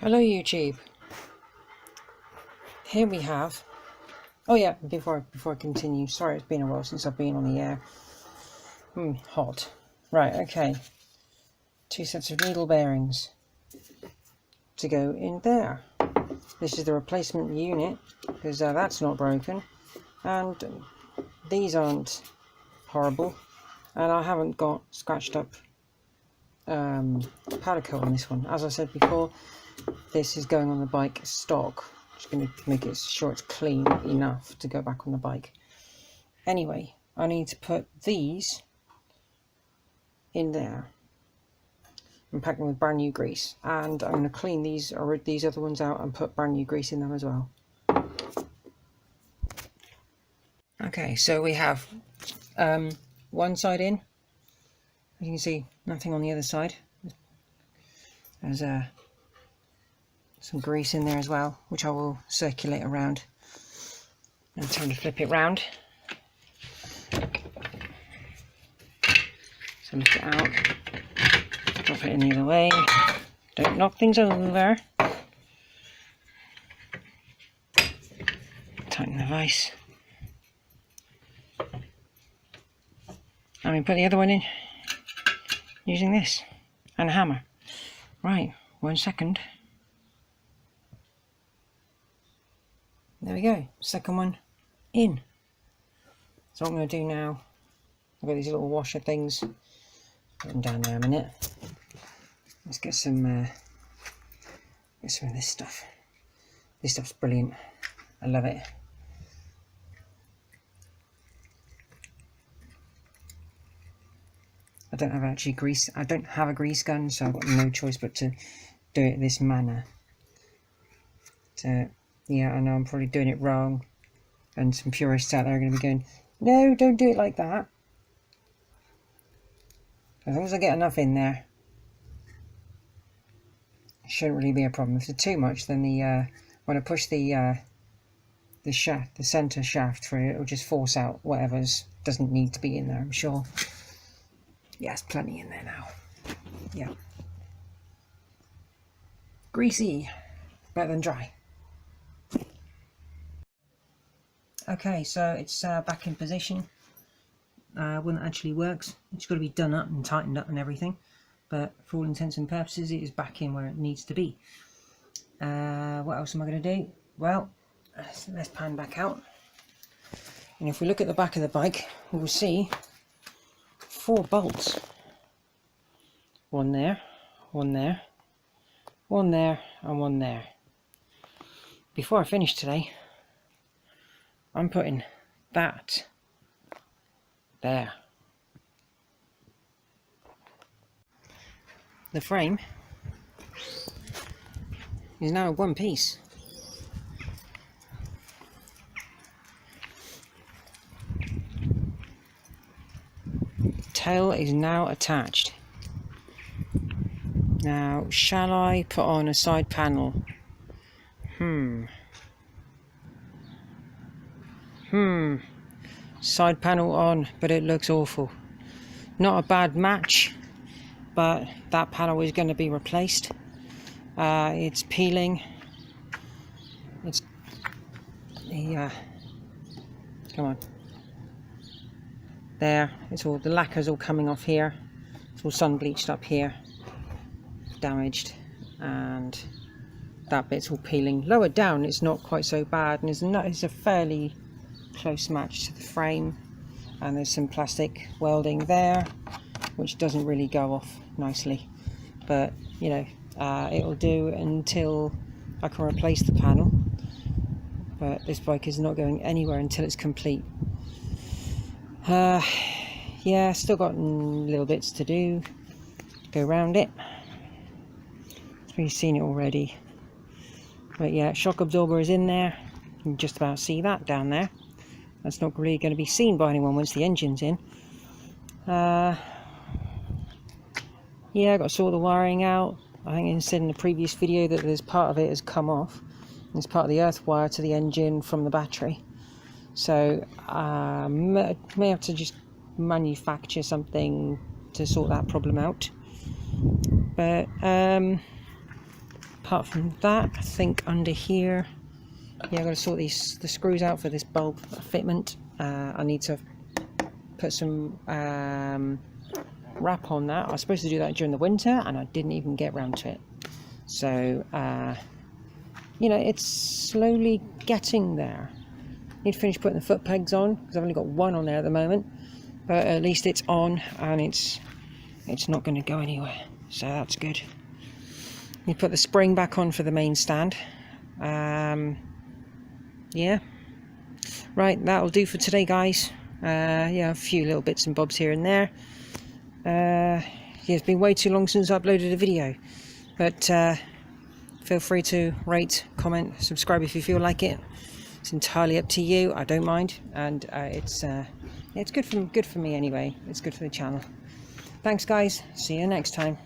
Hello YouTube. Here we have, oh yeah, before I continue, sorry it's been a while since I've been on the air. Hot. Right, okay. 2 sets of needle bearings to go in there. This is the replacement unit because that's not broken, and these aren't horrible, and I haven't got scratched up powder coat on this one. As I said before, this is going on the bike stock. Just going to make it sure it's clean enough to go back on the bike. Anyway, I need to put these in there and pack them with brand new grease, and I'm going to clean these other ones out and put brand new grease in them as well. Okay, so we have one side in. As you can see, nothing on the other side. There's some grease in there as well, which I will circulate around. And time to flip it round. So lift it out, drop it in the other way. Don't knock things over. Tighten the vise. And we put the other one in using this and a hammer. Right, 1 second. There we go, second one in. So what I'm going to do now, I've got these little washer things. Put them down there a minute. Let's get some of this stuff. This stuff's brilliant. I love it. I don't have a grease gun, so I've got no choice but to do it this manner. So yeah, I know I'm probably doing it wrong, and some purists out there are going to be going, no, don't do it like that. As long as I get enough in there, it shouldn't really be a problem. If it's too much, then when I push the center shaft through, it'll just force out whatever's doesn't need to be in there, I'm sure. Yeah, it's plenty in there now. Yeah. Greasy, better than dry. Okay, so it's back in position. When it actually works, it's got to be done up and tightened up and everything, but for all intents and purposes, it is back in where it needs to be. What else am I going to do? Well, let's pan back out, and if we look at the back of the bike, we will see 4 bolts. One there, one there, one there, and one there. Before I finish today, I'm putting that there. The frame is now one piece. Tail is now attached. Now, shall I put on a side panel? Side panel on, but it looks awful. Not a bad match, but that panel is going to be replaced. It's peeling. It's come on. There, it's all, the lacquer's all coming off here. It's all sun bleached up here, damaged, and that bit's all peeling. Lower down it's not quite so bad, and it's a fairly close match to the frame, and there's some plastic welding there which doesn't really go off nicely, but you know, it'll do until I can replace the panel. But this bike is not going anywhere until it's complete. Yeah, still got little bits to do, go around it. You've seen it already, but yeah, shock absorber is in there. You can just about see that down there. That's not really going to be seen by anyone once the engine's in. Yeah, I got to sort the wiring out. I think I said in the previous video that there's part of it has come off. It's part of the earth wire to the engine from the battery. So may have to just manufacture something to sort that problem out. But apart Apart from that, I think under here, yeah, I've got to sort the screws out for this bulb fitment. I need to put some wrap on that. I was supposed to do that during the winter and I didn't even get round to it. So, you know, it's slowly getting there. Need to finish putting the foot pegs on because I've only got one on there at the moment. But at least it's on and it's not going to go anywhere. So that's good. You put the spring back on for the main stand. Yeah. Right, that'll do for today, guys. Yeah, a few little bits and bobs here and there. Yeah, it's been way too long since I uploaded a video. But feel free to rate, comment, subscribe if you feel like it. It's entirely up to you. I don't mind, and it's good for me anyway. It's good for the channel. Thanks, guys. See you next time.